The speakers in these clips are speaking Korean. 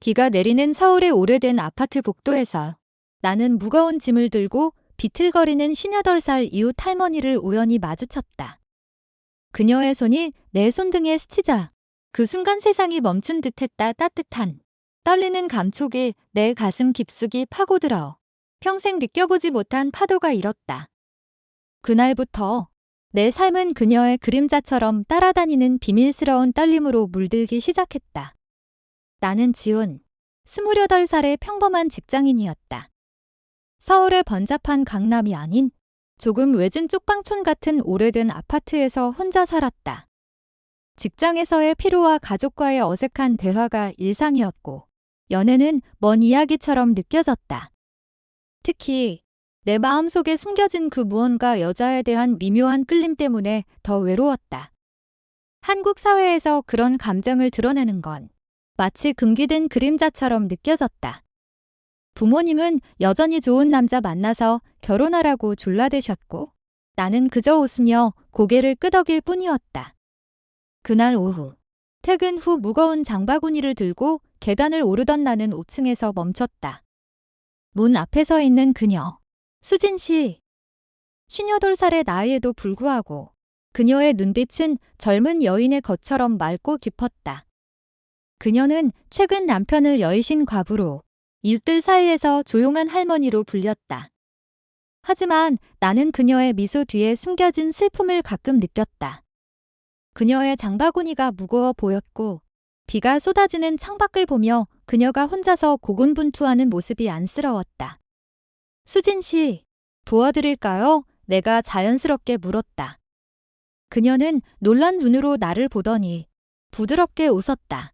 비가 내리는 서울의 오래된 아파트 복도에서 나는 무거운 짐을 들고 비틀거리는 58살 이웃 할머니를 우연히 마주쳤다. 그녀의 손이 내 손등에 스치자 그 순간 세상이 멈춘 듯했다. 따뜻한 떨리는 감촉이 내 가슴 깊숙이 파고들어 평생 느껴보지 못한 파도가 일었다. 그날부터 내 삶은 그녀의 그림자처럼 따라다니는 비밀스러운 떨림으로 물들기 시작했다. 나는 지훈, 28살의 평범한 직장인이었다. 서울의 번잡한 강남이 아닌 조금 외진 쪽방촌 같은 오래된 아파트에서 혼자 살았다. 직장에서의 피로와 가족과의 어색한 대화가 일상이었고, 연애는 먼 이야기처럼 느껴졌다. 특히 내 마음속에 숨겨진 그 무언가 여자에 대한 미묘한 끌림 때문에 더 외로웠다. 한국 사회에서 그런 감정을 드러내는 건 마치 금기된 그림자처럼 느껴졌다. 부모님은 여전히 좋은 남자 만나서 결혼하라고 졸라대셨고, 나는 그저 웃으며 고개를 끄덕일 뿐이었다. 그날 오후, 퇴근 후 무거운 장바구니를 들고 계단을 오르던 나는 5층에서 멈췄다. 문 앞에 서 있는 그녀, 수진 씨. 58살의 나이에도 불구하고 그녀의 눈빛은 젊은 여인의 것처럼 맑고 깊었다. 그녀는 최근 남편을 여의신 과부로 이웃들 사이에서 조용한 할머니로 불렸다. 하지만 나는 그녀의 미소 뒤에 숨겨진 슬픔을 가끔 느꼈다. 그녀의 장바구니가 무거워 보였고, 비가 쏟아지는 창밖을 보며 그녀가 혼자서 고군분투하는 모습이 안쓰러웠다. 수진 씨, 도와드릴까요? 내가 자연스럽게 물었다. 그녀는 놀란 눈으로 나를 보더니 부드럽게 웃었다.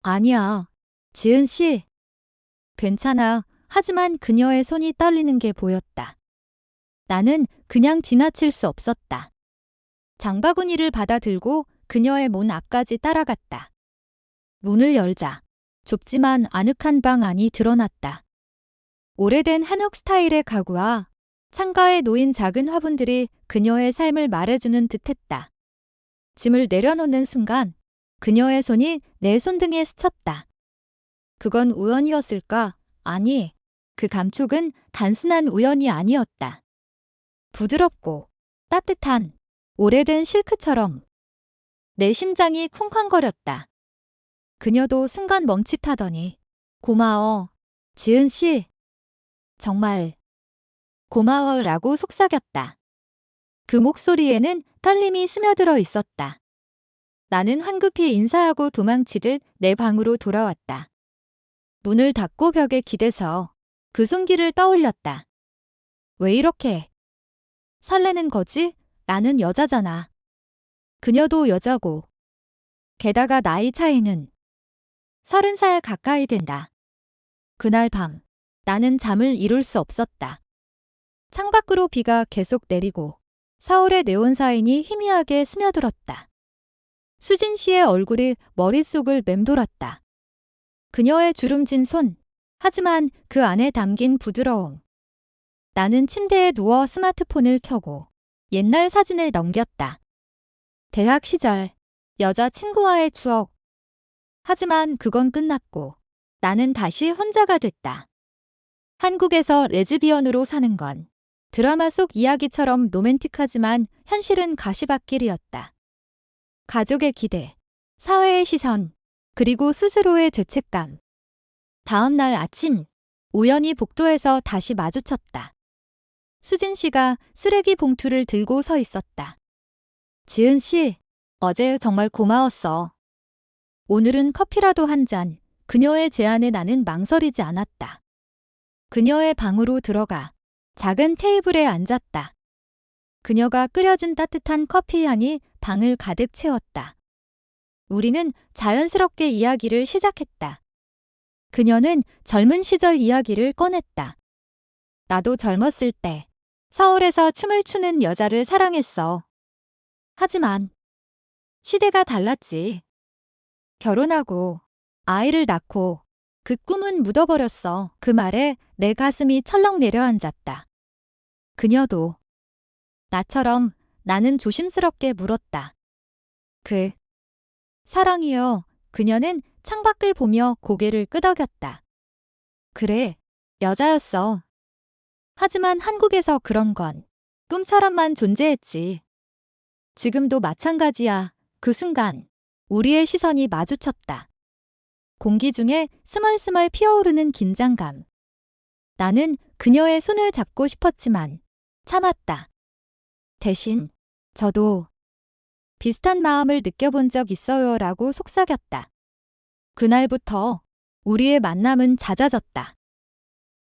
아니야, 지은 씨. 괜찮아. 하지만 그녀의 손이 떨리는 게 보였다. 나는 그냥 지나칠 수 없었다. 장바구니를 받아 들고 그녀의 문 앞까지 따라갔다. 문을 열자 좁지만 아늑한 방 안이 드러났다. 오래된 한옥 스타일의 가구와 창가에 놓인 작은 화분들이 그녀의 삶을 말해주는 듯했다. 짐을 내려놓는 순간 그녀의 손이 내 손등에 스쳤다. 그건 우연이었을까? 아니, 그 감촉은 단순한 우연이 아니었다. 부드럽고 따뜻한 오래된 실크처럼 내 심장이 쿵쾅거렸다. 그녀도 순간 멈칫하더니 고마워, 지은 씨. 정말 고마워라고 속삭였다. 그 목소리에는 떨림이 스며들어 있었다. 나는 황급히 인사하고 도망치듯 내 방으로 돌아왔다. 문을 닫고 벽에 기대서 그 손길을 떠올렸다. 왜 이렇게 설레는 거지? 나는 여자잖아. 그녀도 여자고. 게다가 나이 차이는 30살 가까이 된다. 그날 밤 나는 잠을 이룰 수 없었다. 창밖으로 비가 계속 내리고 서울의 네온사인이 희미하게 스며들었다. 수진 씨의 얼굴이 머릿속을 맴돌았다. 그녀의 주름진 손, 하지만 그 안에 담긴 부드러움. 나는 침대에 누워 스마트폰을 켜고 옛날 사진을 넘겼다. 대학 시절, 여자친구와의 추억. 하지만 그건 끝났고 나는 다시 혼자가 됐다. 한국에서 레즈비언으로 사는 건 드라마 속 이야기처럼 로맨틱하지만 현실은 가시밭길이었다. 가족의 기대, 사회의 시선, 그리고 스스로의 죄책감. 다음 날 아침, 우연히 복도에서 다시 마주쳤다. 수진 씨가 쓰레기 봉투를 들고 서 있었다. 지은 씨, 어제 정말 고마웠어. 오늘은 커피라도 한 잔. 그녀의 제안에 나는 망설이지 않았다. 그녀의 방으로 들어가 작은 테이블에 앉았다. 그녀가 끓여준 따뜻한 커피 향이 방을 가득 채웠다. 우리는 자연스럽게 이야기를 시작했다. 그녀는 젊은 시절 이야기를 꺼냈다. 나도 젊었을 때 서울에서 춤을 추는 여자를 사랑했어. 하지만 시대가 달랐지. 결혼하고 아이를 낳고 그 꿈은 묻어버렸어. 그 말에 내 가슴이 철렁 내려앉았다. 그녀도 나처럼 나는 조심스럽게 물었다. 사랑이요. 그녀는 창밖을 보며 고개를 끄덕였다. 그래, 여자였어. 하지만 한국에서 그런 건 꿈처럼만 존재했지. 지금도 마찬가지야. 그 순간 우리의 시선이 마주쳤다. 공기 중에 스멀스멀 피어오르는 긴장감. 나는 그녀의 손을 잡고 싶었지만 참았다. 대신 저도 비슷한 마음을 느껴본 적 있어요 라고 속삭였다. 그날부터 우리의 만남은 잦아졌다.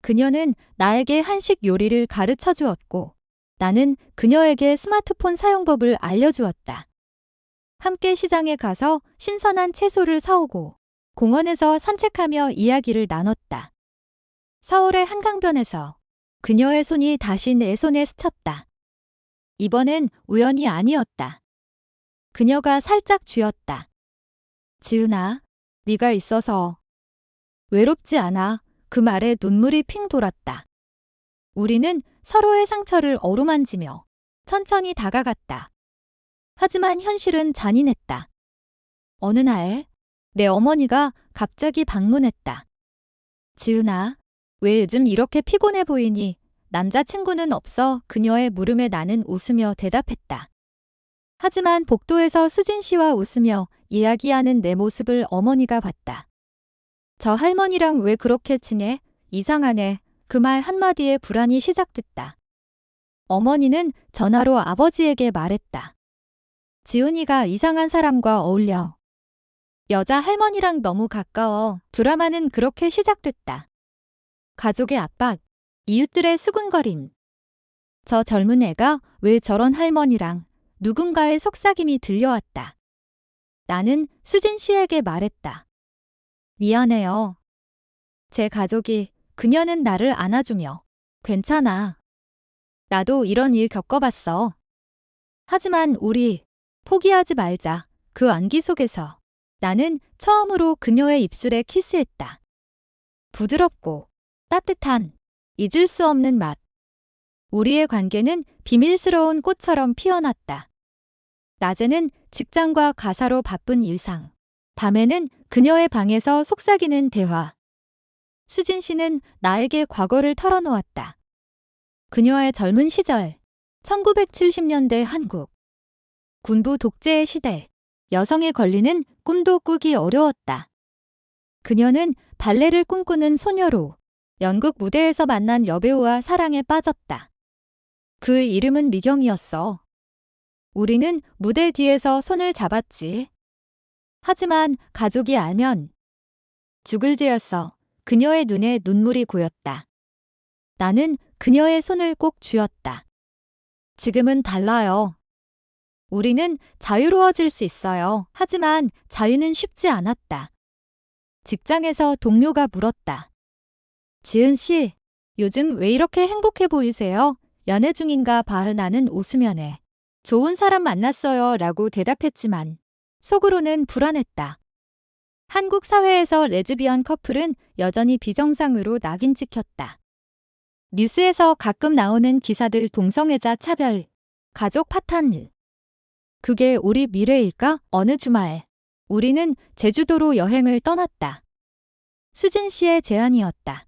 그녀는 나에게 한식 요리를 가르쳐 주었고 나는 그녀에게 스마트폰 사용법을 알려주었다. 함께 시장에 가서 신선한 채소를 사오고 공원에서 산책하며 이야기를 나눴다. 서울의 한강변에서 그녀의 손이 다시 내 손에 스쳤다. 이번엔 우연이 아니었다. 그녀가 살짝 쥐었다. 지은아, 네가 있어서 외롭지 않아. 그 말에 눈물이 핑 돌았다. 우리는 서로의 상처를 어루만지며 천천히 다가갔다. 하지만 현실은 잔인했다. 어느 날 내 어머니가 갑자기 방문했다. 지은아, 왜 요즘 이렇게 피곤해 보이니? 남자친구는 없어? 그녀의 물음에 나는 웃으며 대답했다. 하지만 복도에서 수진 씨와 웃으며 이야기하는 내 모습을 어머니가 봤다. 저 할머니랑 왜 그렇게 지내? 이상하네. 그 말 한마디에 불안이 시작됐다. 어머니는 전화로 아버지에게 말했다. 지은이가 이상한 사람과 어울려. 여자 할머니랑 너무 가까워. 드라마는 그렇게 시작됐다. 가족의 압박, 이웃들의 수군거림. 저 젊은 애가 왜 저런 할머니랑 누군가의 속삭임이 들려왔다. 나는 수진 씨에게 말했다. 미안해요. 제 가족이 그녀는 나를 안아주며 괜찮아. 나도 이런 일 겪어봤어. 하지만 우리 포기하지 말자. 그 안기 속에서 나는 처음으로 그녀의 입술에 키스했다. 부드럽고 따뜻한 잊을 수 없는 맛. 우리의 관계는 비밀스러운 꽃처럼 피어났다. 낮에는 직장과 가사로 바쁜 일상. 밤에는 그녀의 방에서 속삭이는 대화. 수진 씨는 나에게 과거를 털어놓았다. 그녀의 젊은 시절, 1970년대 한국. 군부 독재의 시대, 여성의 권리는 꿈도 꾸기 어려웠다. 그녀는 발레를 꿈꾸는 소녀로 연극 무대에서 만난 여배우와 사랑에 빠졌다. 그 이름은 미경이었어. 우리는 무대 뒤에서 손을 잡았지. 하지만 가족이 알면 죽을 죄였어. 그녀의 눈에 눈물이 고였다. 나는 그녀의 손을 꼭 쥐었다. 지금은 달라요. 우리는 자유로워질 수 있어요. 하지만 자유는 쉽지 않았다. 직장에서 동료가 물었다. 지은 씨, 요즘 왜 이렇게 행복해 보이세요? 연애 중인가 봐. 나는 웃으며 해. 좋은 사람 만났어요. 라고 대답했지만 속으로는 불안했다. 한국 사회에서 레즈비언 커플은 여전히 비정상으로 낙인 찍혔다. 뉴스에서 가끔 나오는 기사들 동성애자 차별, 가족 파탄. 그게 우리 미래일까? 어느 주말 우리는 제주도로 여행을 떠났다. 수진 씨의 제안이었다.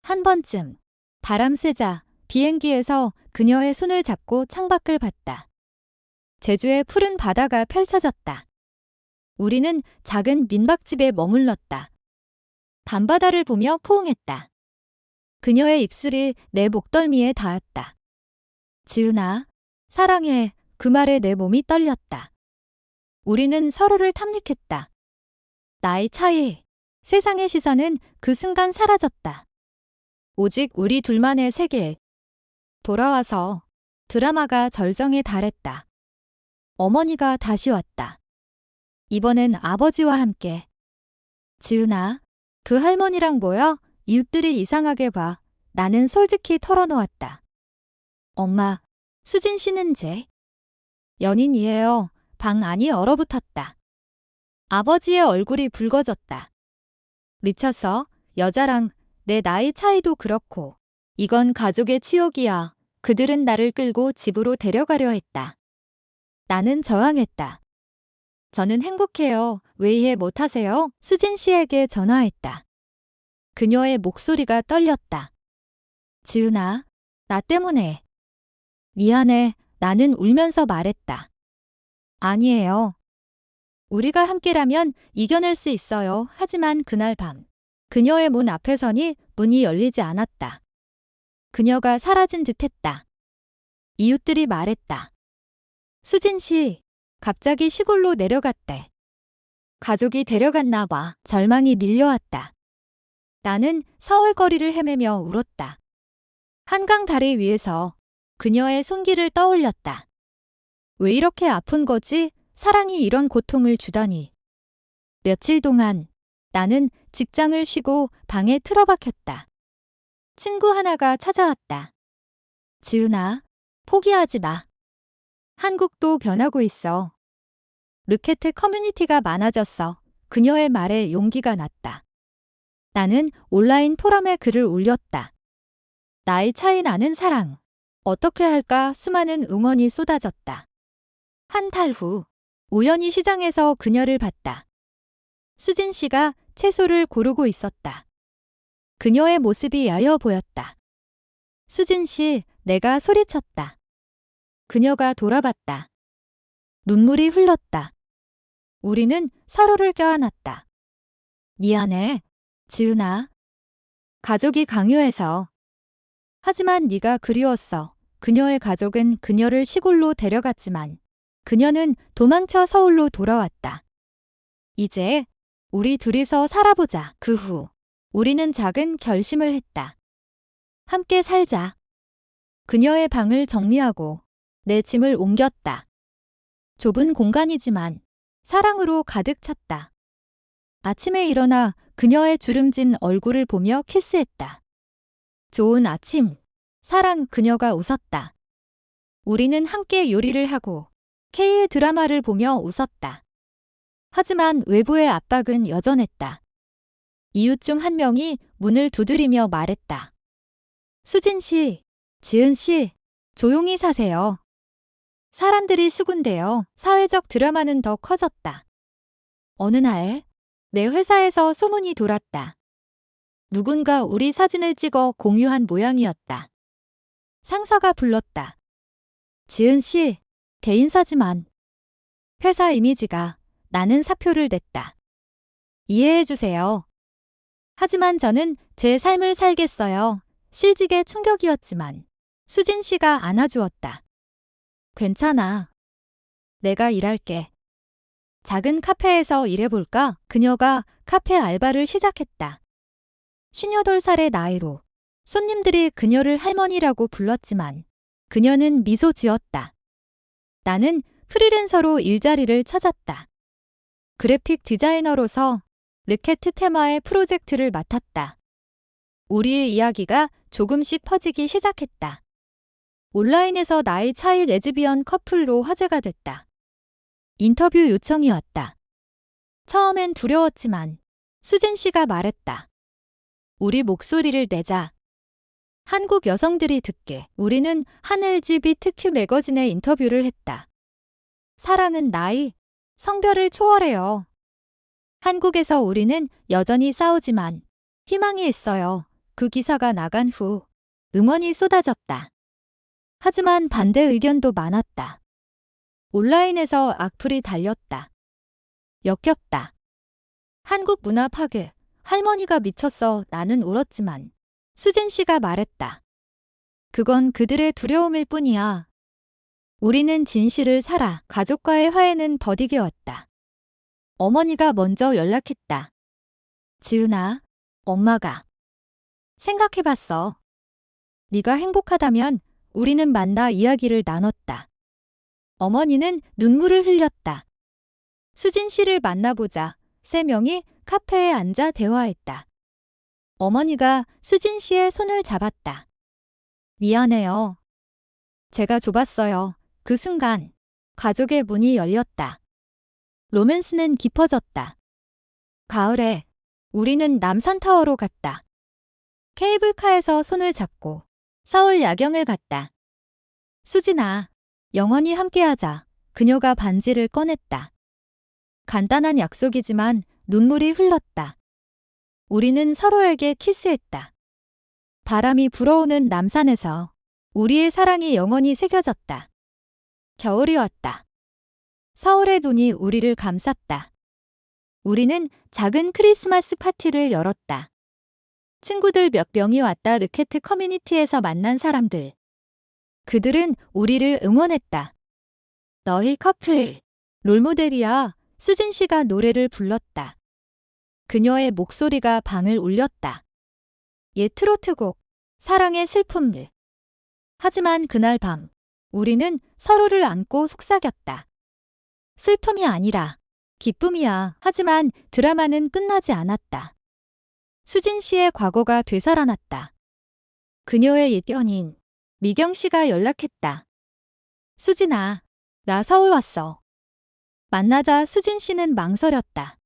한 번쯤 바람 쐬자. 비행기에서 그녀의 손을 잡고 창밖을 봤다. 제주의 푸른 바다가 펼쳐졌다. 우리는 작은 민박집에 머물렀다. 밤바다를 보며 포옹했다. 그녀의 입술이 내 목덜미에 닿았다. 지은아, 사랑해. 그 말에 내 몸이 떨렸다. 우리는 서로를 탐닉했다. 나이 차이, 세상의 시선은 그 순간 사라졌다. 오직 우리 둘만의 세계. 돌아와서 드라마가 절정에 달했다. 어머니가 다시 왔다. 이번엔 아버지와 함께. 지은아, 그 할머니랑 뭐야? 이웃들이 이상하게 봐. 나는 솔직히 털어놓았다. 엄마, 수진 씨는 쟤 연인이에요. 방 안이 얼어붙었다. 아버지의 얼굴이 붉어졌다. 미쳐서 여자랑 내 나이 차이도 그렇고 이건 가족의 치욕이야. 그들은 나를 끌고 집으로 데려가려 했다. 나는 저항했다. 저는 행복해요. 왜 이해 못하세요? 수진 씨에게 전화했다. 그녀의 목소리가 떨렸다. 지은아, 나 때문에. 미안해. 나는 울면서 말했다. 아니에요. 우리가 함께라면 이겨낼 수 있어요. 하지만 그날 밤, 그녀의 문 앞에 서니 문이 열리지 않았다. 그녀가 사라진 듯했다. 이웃들이 말했다. 수진 씨, 갑자기 시골로 내려갔대. 가족이 데려갔나 봐. 절망이 밀려왔다. 나는 서울 거리를 헤매며 울었다. 한강 다리 위에서 그녀의 손길을 떠올렸다. 왜 이렇게 아픈 거지? 사랑이 이런 고통을 주다니. 며칠 동안 나는 직장을 쉬고 방에 틀어박혔다. 친구 하나가 찾아왔다. 지은아, 포기하지 마. 한국도 변하고 있어. 르케트 커뮤니티가 많아졌어. 그녀의 말에 용기가 났다. 나는 온라인 포럼에 글을 올렸다. 나이 차이 나는 사랑. 어떻게 할까? 수많은 응원이 쏟아졌다. 한 달 후, 우연히 시장에서 그녀를 봤다. 수진 씨가 채소를 고르고 있었다. 그녀의 모습이 야여 보였다. 수진 씨, 내가 소리쳤다. 그녀가 돌아봤다. 눈물이 흘렀다. 우리는 서로를 껴안았다. 미안해, 지은아. 가족이 강요해서. 하지만 네가 그리웠어. 그녀의 가족은 그녀를 시골로 데려갔지만 그녀는 도망쳐 서울로 돌아왔다. 이제 우리 둘이서 살아보자. 그 후 우리는 작은 결심을 했다. 함께 살자. 그녀의 방을 정리하고 내 짐을 옮겼다. 좁은 공간이지만 사랑으로 가득 찼다. 아침에 일어나 그녀의 주름진 얼굴을 보며 키스했다. 좋은 아침. 사랑. 그녀가 웃었다. 우리는 함께 요리를 하고 K 드라마를 보며 웃었다. 하지만 외부의 압박은 여전했다. 이웃 중 한 명이 문을 두드리며 말했다. 수진 씨, 지은 씨, 조용히 사세요. 사람들이 수군대어. 사회적 드라마는 더 커졌다. 어느 날, 내 회사에서 소문이 돌았다. 누군가 우리 사진을 찍어 공유한 모양이었다. 상사가 불렀다. 지은 씨, 개인사지만. 회사 이미지가 나는 사표를 냈다. 이해해주세요. 하지만 저는 제 삶을 살겠어요. 실직의 충격이었지만 수진 씨가 안아주었다. 괜찮아. 내가 일할게. 작은 카페에서 일해볼까? 그녀가 카페 알바를 시작했다. 58살의 나이로 손님들이 그녀를 할머니라고 불렀지만 그녀는 미소 지었다. 나는 프리랜서로 일자리를 찾았다. 그래픽 디자이너로서 르케트 테마의 프로젝트를 맡았다. 우리의 이야기가 조금씩 퍼지기 시작했다. 온라인에서 나이 차이 레즈비언 커플로 화제가 됐다. 인터뷰 요청이 왔다. 처음엔 두려웠지만 수진 씨가 말했다. 우리 목소리를 내자. 한국 여성들이 듣게. 우리는 한 LGBTQ 매거진에 인터뷰를 했다. 사랑은 나이, 성별을 초월해요. 한국에서 우리는 여전히 싸우지만 희망이 있어요. 그 기사가 나간 후 응원이 쏟아졌다. 하지만 반대 의견도 많았다. 온라인에서 악플이 달렸다. 역겹다. 한국 문화 파괴. 할머니가 미쳤어. 나는 울었지만 수진 씨가 말했다. 그건 그들의 두려움일 뿐이야. 우리는 진실을 살아. 가족과의 화해는 더디게 왔다. 어머니가 먼저 연락했다. 지은아, 엄마가. 생각해봤어. 네가 행복하다면 우리는 만나 이야기를 나눴다. 어머니는 눈물을 흘렸다. 수진 씨를 만나보자. 3명이 카페에 앉아 대화했다. 어머니가 수진 씨의 손을 잡았다. 미안해요. 제가 좁았어요. 그 순간 가족의 문이 열렸다. 로맨스는 깊어졌다. 가을에 우리는 남산타워로 갔다. 케이블카에서 손을 잡고 서울 야경을 봤다. 수진아, 영원히 함께하자. 그녀가 반지를 꺼냈다. 간단한 약속이지만 눈물이 흘렀다. 우리는 서로에게 키스했다. 바람이 불어오는 남산에서 우리의 사랑이 영원히 새겨졌다. 겨울이 왔다. 서울의 눈이 우리를 감쌌다. 우리는 작은 크리스마스 파티를 열었다. 친구들 몇 명이 왔다. 르케트 커뮤니티에서 만난 사람들. 그들은 우리를 응원했다. 너희 커플, 롤모델이야. 수진 씨가 노래를 불렀다. 그녀의 목소리가 방을 울렸다. 옛 트로트곡, 사랑의 슬픔들. 하지만 그날 밤, 우리는 서로를 안고 속삭였다. 슬픔이 아니라 기쁨이야. 하지만 드라마는 끝나지 않았다. 수진 씨의 과거가 되살아났다. 그녀의 옛 연인, 미경 씨가 연락했다. 수진아, 나 서울 왔어. 만나자 수진 씨는 망설였다.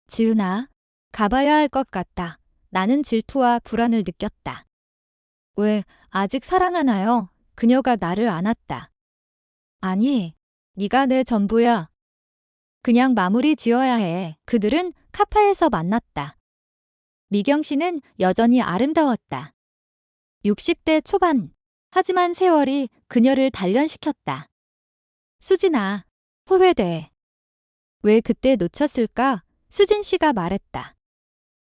지은아, 가봐야 할 것 같다. 나는 질투와 불안을 느꼈다. 왜, 아직 사랑하나요? 그녀가 나를 안았다. 아니, 네가 내 전부야. 그냥 마무리 지어야 해. 그들은 카페에서 만났다. 미경 씨는 여전히 아름다웠다. 60대 초반. 하지만 세월이 그녀를 단련시켰다. 수진아, 후회돼. 왜 그때 놓쳤을까? 수진 씨가 말했다.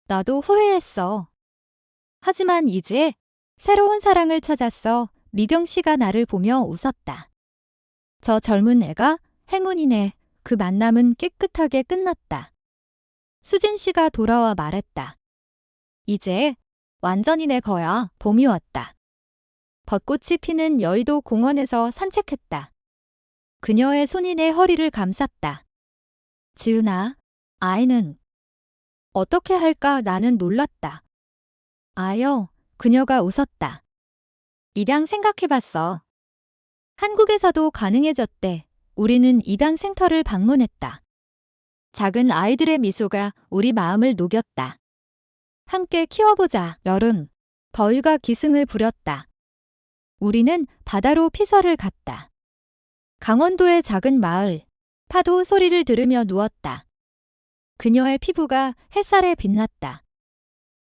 나도 후회했어. 하지만 이제 새로운 사랑을 찾았어. 미경 씨가 나를 보며 웃었다. 저 젊은 애가 행운이네. 그 만남은 깨끗하게 끝났다. 수진 씨가 돌아와 말했다. 이제 완전히 내 거야. 봄이 왔다. 벚꽃이 피는 여의도 공원에서 산책했다. 그녀의 손이 내 허리를 감쌌다. 지은아, 아이는 어떻게 할까? 나는 놀랐다. 아여, 그녀가 웃었다. 입양 생각해봤어. 한국에서도 가능해졌대. 우리는 입양 센터를 방문했다. 작은 아이들의 미소가 우리 마음을 녹였다. 함께 키워보자. 여름, 더위가 기승을 부렸다. 우리는 바다로 피서를 갔다. 강원도의 작은 마을, 파도 소리를 들으며 누웠다. 그녀의 피부가 햇살에 빛났다.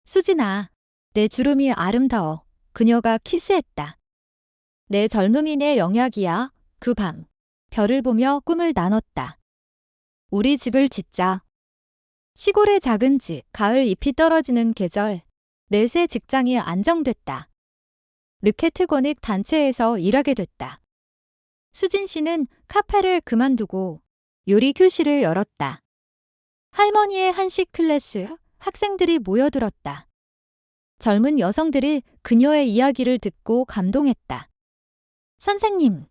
수진아, 내 주름이 아름다워. 그녀가 키스했다. 내 젊음이 내 영약이야. 그 밤, 별을 보며 꿈을 나눴다. 우리 집을 짓자. 시골의 작은 집, 가을 잎이 떨어지는 계절, 내 새 직장이 안정됐다. 르케트 권익 단체에서 일하게 됐다. 수진 씨는 카페를 그만두고 요리 교실을 열었다. 할머니의 한식 클래스, 학생들이 모여들었다. 젊은 여성들이 그녀의 이야기를 듣고 감동했다. 선생님,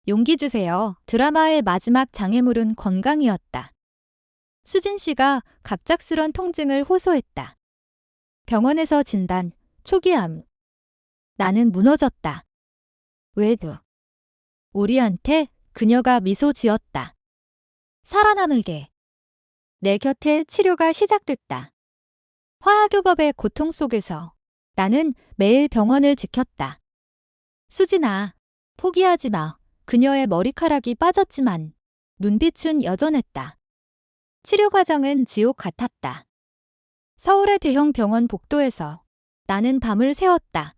용기 주세요. 드라마의 마지막 장애물은 건강이었다. 수진 씨가 갑작스런 통증을 호소했다. 병원에서 진단, 초기암. 나는 무너졌다. 왜도? 우리한테 그녀가 미소 지었다. 살아남을게. 내 곁에 치료가 시작됐다. 화학요법의 고통 속에서 나는 매일 병원을 지켰다. 수진아, 포기하지 마. 그녀의 머리카락이 빠졌지만 눈빛은 여전했다. 치료 과정은 지옥 같았다. 서울의 대형 병원 복도에서 나는 밤을 새웠다.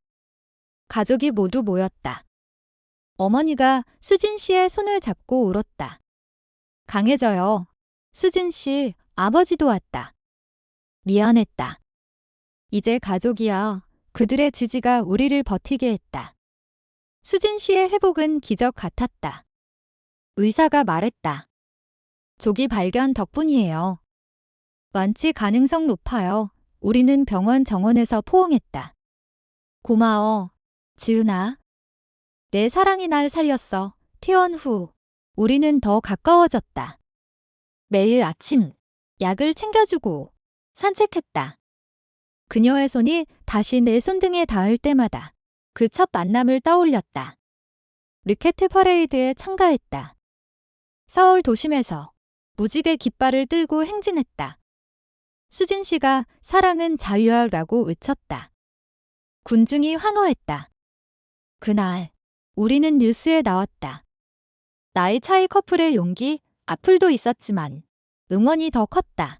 가족이 모두 모였다. 어머니가 수진 씨의 손을 잡고 울었다. 강해져요. 수진 씨, 아버지도 왔다. 미안했다. 이제 가족이야. 그들의 지지가 우리를 버티게 했다. 수진 씨의 회복은 기적 같았다. 의사가 말했다. 조기 발견 덕분이에요. 완치 가능성 높아요. 우리는 병원 정원에서 포옹했다. 고마워, 지은아. 내 사랑이 날 살렸어. 퇴원 후 우리는 더 가까워졌다. 매일 아침 약을 챙겨주고 산책했다. 그녀의 손이 다시 내 손등에 닿을 때마다 그 첫 만남을 떠올렸다. 르케트 퍼레이드에 참가했다. 서울 도심에서 무지개 깃발을 들고 행진했다. 수진 씨가 사랑은 자유야라고 외쳤다. 군중이 환호했다. 그날 우리는 뉴스에 나왔다. 나이 차이 커플의 용기, 악플도 있었지만 응원이 더 컸다.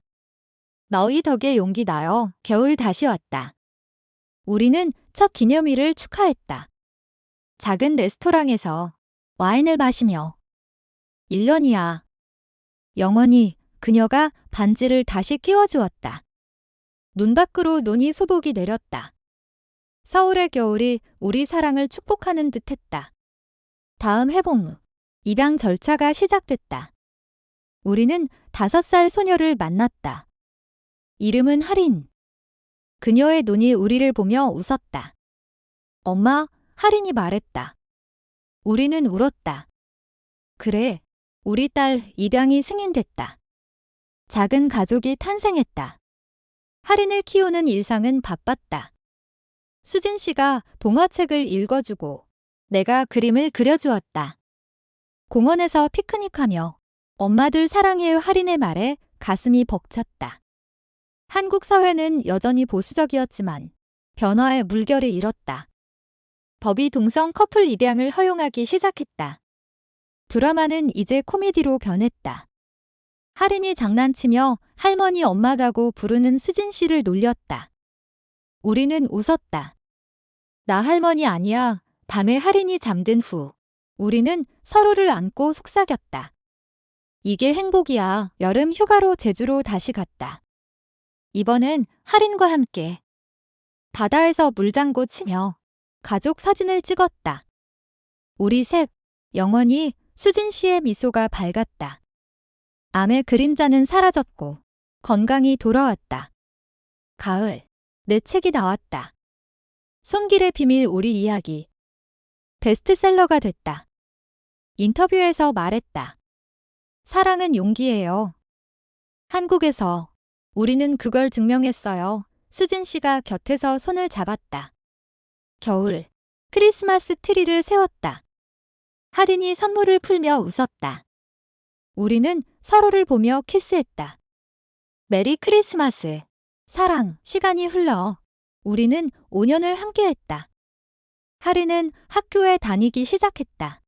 너희 덕에 용기 나요. 겨울 다시 왔다. 우리는 첫 기념일을 축하했다. 작은 레스토랑에서 와인을 마시며 1년이야. 영원히 그녀가 반지를 다시 끼워주었다. 눈 밖으로 눈이 소복이 내렸다. 서울의 겨울이 우리 사랑을 축복하는 듯했다. 다음 해봉, 입양 절차가 시작됐다. 우리는 5살 소녀를 만났다. 이름은 하린. 그녀의 눈이 우리를 보며 웃었다. 엄마, 하린이 말했다. 우리는 울었다. 그래, 우리 딸 입양이 승인됐다. 작은 가족이 탄생했다. 하린을 키우는 일상은 바빴다. 수진 씨가 동화책을 읽어주고 내가 그림을 그려주었다. 공원에서 피크닉하며 엄마들 사랑해요 하린의 말에 가슴이 벅찼다. 한국 사회는 여전히 보수적이었지만 변화의 물결이 일었다. 법이 동성 커플 입양을 허용하기 시작했다. 드라마는 이제 코미디로 변했다. 하린이 장난치며 할머니 엄마라고 부르는 수진 씨를 놀렸다. 우리는 웃었다. 나 할머니 아니야. 밤에 하린이 잠든 후 우리는 서로를 안고 속삭였다. 이게 행복이야. 여름 휴가로 제주로 다시 갔다. 이번엔 하린과 함께 바다에서 물장구 치며 가족 사진을 찍었다. 우리 셋 영원히 수진 씨의 미소가 밝았다. 암의 그림자는 사라졌고 건강이 돌아왔다. 가을, 내 책이 나왔다. 손길의 비밀 우리 이야기. 베스트셀러가 됐다. 인터뷰에서 말했다. 사랑은 용기예요. 한국에서 우리는 그걸 증명했어요. 수진 씨가 곁에서 손을 잡았다. 겨울, 크리스마스 트리를 세웠다. 하린이 선물을 풀며 웃었다. 우리는 서로를 보며 키스했다. 메리 크리스마스. 사랑, 시간이 흘러 우리는 5년을 함께했다. 하린은 학교에 다니기 시작했다.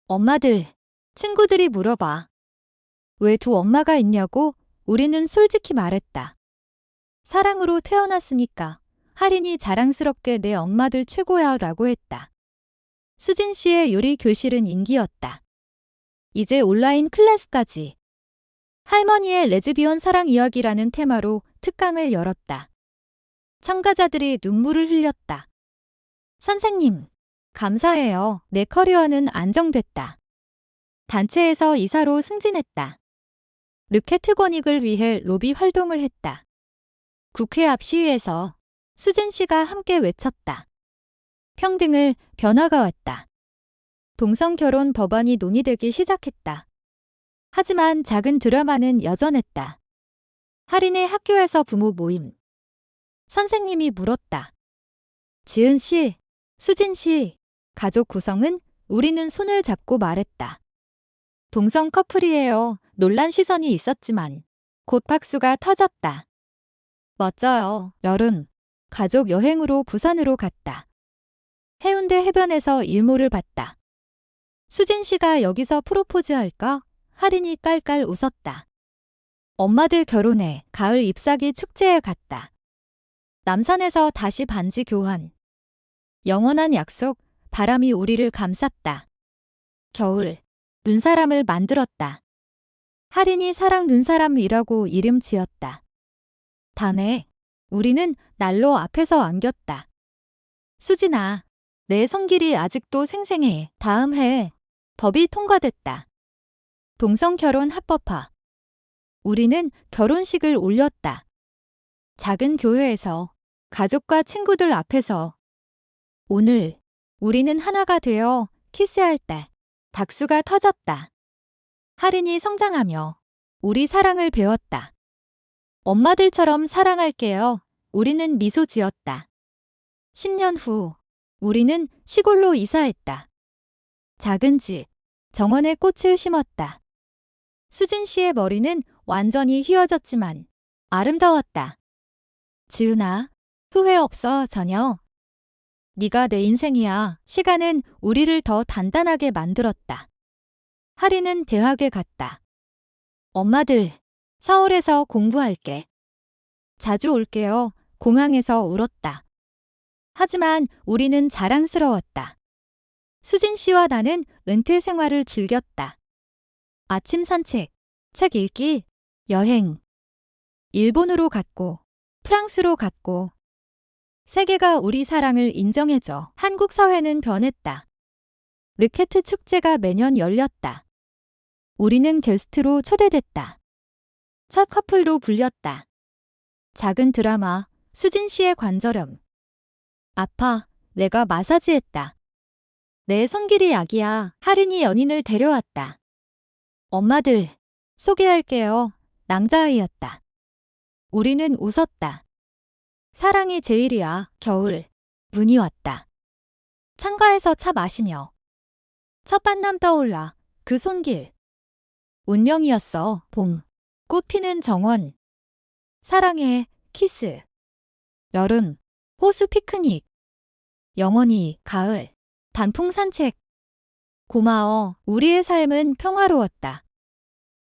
엄마들, 친구들이 물어봐. 왜 두 엄마가 있냐고 우리는 솔직히 말했다. 사랑으로 태어났으니까 하린이 자랑스럽게 내 엄마들 최고야 라고 했다. 수진 씨의 요리 교실은 인기였다. 이제 온라인 클래스까지. 할머니의 레즈비언 사랑 이야기라는 테마로 특강을 열었다. 참가자들이 눈물을 흘렸다. 선생님, 감사해요. 내 커리어는 안정됐다. 단체에서 이사로 승진했다. 르케트권익을 위해 로비 활동을 했다. 국회 앞 시위에서 수진 씨가 함께 외쳤다. 평등을 변화가 왔다. 동성 결혼 법안이 논의되기 시작했다. 하지만 작은 드라마는 여전했다. 하린의 학교에서 부모 모임. 선생님이 물었다. 지은 씨, 수진 씨, 가족 구성은? 우리는 손을 잡고 말했다. 동성 커플이에요. 놀란 시선이 있었지만 곧 박수가 터졌다. 멋져요. 여름, 가족 여행으로 부산으로 갔다. 해운대 해변에서 일몰을 봤다. 수진 씨가 여기서 프로포즈 할까? 하린이 깔깔 웃었다. 엄마들 결혼해 가을 잎사귀 축제에 갔다. 남산에서 다시 반지 교환. 영원한 약속, 바람이 우리를 감쌌다. 겨울, 눈사람을 만들었다. 하린이 사랑 눈사람이라고 이름 지었다. 밤에 우리는 난로 앞에서 안겼다. 수진아, 내 손길이 아직도 생생해. 다음 해 법이 통과됐다. 동성 결혼 합법화. 우리는 결혼식을 올렸다. 작은 교회에서 가족과 친구들 앞에서 오늘 우리는 하나가 되어 키스할 때 박수가 터졌다. 하린이 성장하며 우리 사랑을 배웠다. 엄마들처럼 사랑할게요. 우리는 미소 지었다. 10년 후 우리는 시골로 이사했다. 작은 집, 정원에 꽃을 심었다. 수진 씨의 머리는 완전히 휘어졌지만 아름다웠다. 지은아, 후회 없어 전혀. 네가 내 인생이야. 시간은 우리를 더 단단하게 만들었다. 하린은 대학에 갔다. 엄마들, 서울에서 공부할게. 자주 올게요. 공항에서 울었다. 하지만 우리는 자랑스러웠다. 수진 씨와 나는 은퇴 생활을 즐겼다. 아침 산책, 책 읽기, 여행. 일본으로 갔고, 프랑스로 갔고. 세계가 우리 사랑을 인정해줘. 한국 사회는 변했다. 르케트 축제가 매년 열렸다. 우리는 게스트로 초대됐다. 첫 커플로 불렸다. 작은 드라마, 수진 씨의 관절염. 아파, 내가 마사지했다. 내 손길이 약이야. 할인이 연인을 데려왔다. 엄마들, 소개할게요. 남자아이였다. 우리는 웃었다. 사랑이 제일이야. 겨울. 눈이 왔다. 창가에서 차 마시며. 첫 만남 떠올라. 그 손길. 운명이었어. 봄. 꽃 피는 정원. 사랑해. 키스. 여름. 호수 피크닉. 영원히 가을. 단풍 산책. 고마워. 우리의 삶은 평화로웠다.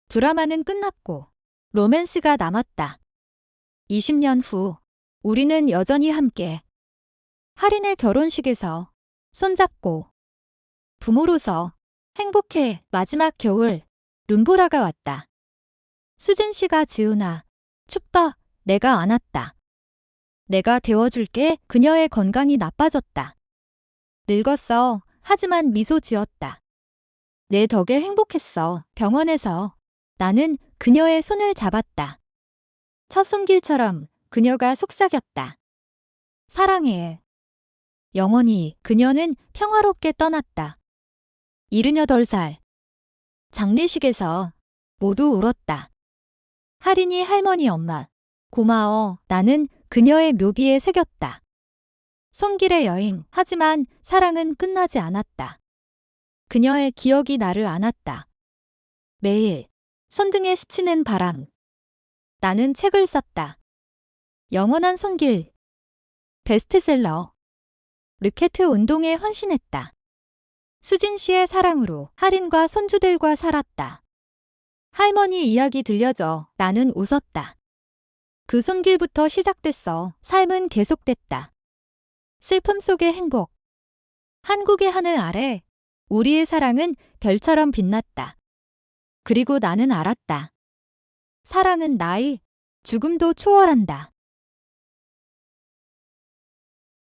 드라마는 끝났고 로맨스가 남았다. 20년 후 우리는 여전히 함께. 할인의 결혼식에서 손잡고. 부모로서 행복해. 마지막 겨울. 눈보라가 왔다. 수진 씨가 지훈아. 춥다. 내가 안았다. 내가 데워줄게. 그녀의 건강이 나빠졌다. 늙었어. 하지만 미소 지었다. 내 덕에 행복했어. 병원에서 나는 그녀의 손을 잡았다. 첫 손길처럼 그녀가 속삭였다. 사랑해. 영원히. 그녀는 평화롭게 떠났다. 78살. 장례식에서 모두 울었다. 할인이 할머니 엄마. 고마워. 나는 그녀의 묘비에 새겼다. 손길의 여행. 하지만 사랑은 끝나지 않았다. 그녀의 기억이 나를 안았다. 매일 손등에 스치는 바람. 나는 책을 썼다. 영원한 손길. 베스트셀러. 르케트 운동에 헌신했다. 수진 씨의 사랑으로 할인과 손주들과 살았다. 할머니 이야기 들려줘. 나는 웃었다. 그 손길부터 시작됐어. 삶은 계속됐다. 슬픔 속의 행복. 한국의 하늘 아래 우리의 사랑은 별처럼 빛났다. 그리고 나는 알았다. 사랑은 나이, 죽음도 초월한다.